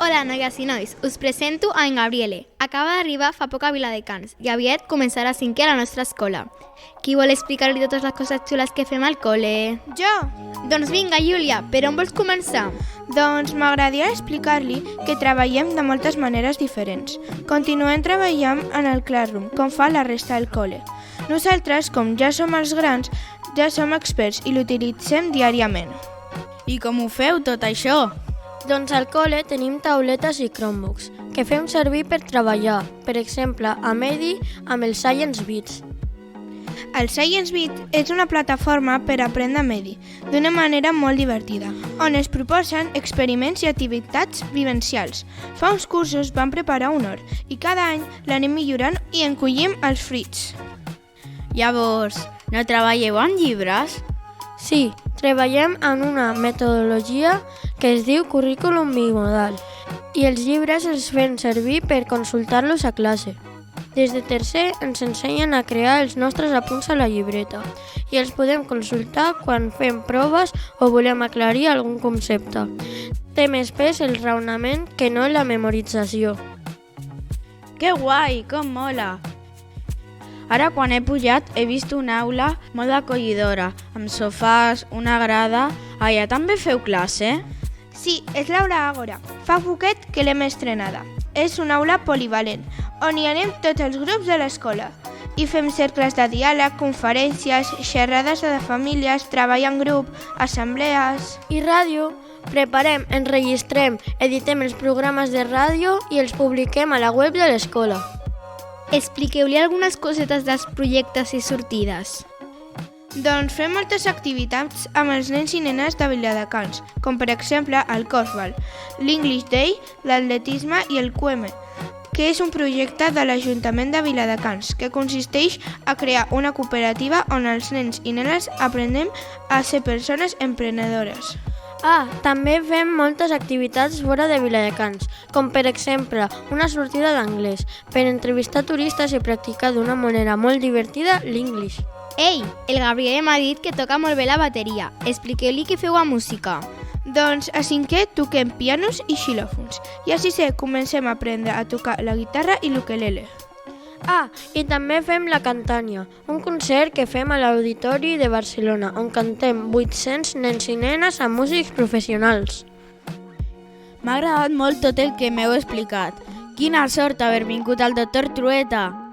Hola, noies i nois, us presento a en Gabriele. Acaba d'arribar fa poc a Viladecans i aviat començarà 5è a la nostra escola. Qui vol explicar-li totes les coses xules que fem al col·le? Jo? Doncs vinga, Júlia, per on vols començar? Doncs m'agradaria explicar-li que treballem de moltes maneres diferents. Continuem treballant en el Classroom, com fa la resta del col·le. Nosaltres, com ja som els grans, ja som experts i l'utilitzem diàriament. I com ho feu, tot això? Doncs al col·le tenim tauletes i Chromebooks, que fem servir per treballar, per exemple, a Medi amb els Science Beats. El Science Beat és una plataforma per aprendre Medi, d'una manera molt divertida, on es proposen experiments i activitats vivencials. Fa uns cursos vam preparar un hort i cada any l'anem millorant i en collim els fruits. Llavors, no treballeu amb llibres? Sí, treballem en una metodologia que es diu currículum bimodal i els llibres els fem servir per consultar-los a classe. Des de tercer ens ensenyen a crear els nostres apunts a la llibreta i els podem consultar quan fem proves o volem aclarir algun concepte. Té més pes el raonament que no la memorització. Que guai, com mola! Ara quan he pujat he vist una aula molt acollidora, amb sofàs, una grada... Allà també feu classe? Sí, és l'aula Àgora. Fa poquet que l'hem estrenada. És una aula polivalent, on hi anem tots els grups de l'escola. I fem cercles de diàleg, conferències, xerrades de famílies, treball en grup, assemblees... I ràdio. Preparem, enregistrem, editem els programes de ràdio i els publiquem a la web de l'escola. Expliqueu-li algunes cosetes dels projectes i sortides. Doncs fem moltes activitats amb els nens i nenes de Viladecans, com per exemple el Cosbal, l'English Day, l'atletisme i el QM, que és un projecte de l'Ajuntament de Viladecans que consisteix a crear una cooperativa on els nens i nenes aprenem a ser persones emprenedores. També fem moltes activitats fora de Viladecans, com per exemple una sortida d'anglès, per entrevistar turistes i practicar d'una manera molt divertida l'English. Ei, el Gabriel m'ha dit que toca molt bé la bateria. Expliqueu-li què feu a música. Doncs a 5è toquem pianos i xilòfons i a 6è comencem a aprendre a tocar la guitarra i l'ukelele. I també fem la Cantània, un concert que fem a l'Auditori de Barcelona, on cantem 800 nens i nenes amb músics professionals. M'ha agradat molt tot el que m'heu explicat. Quina sort haver vingut al doctor Trueta!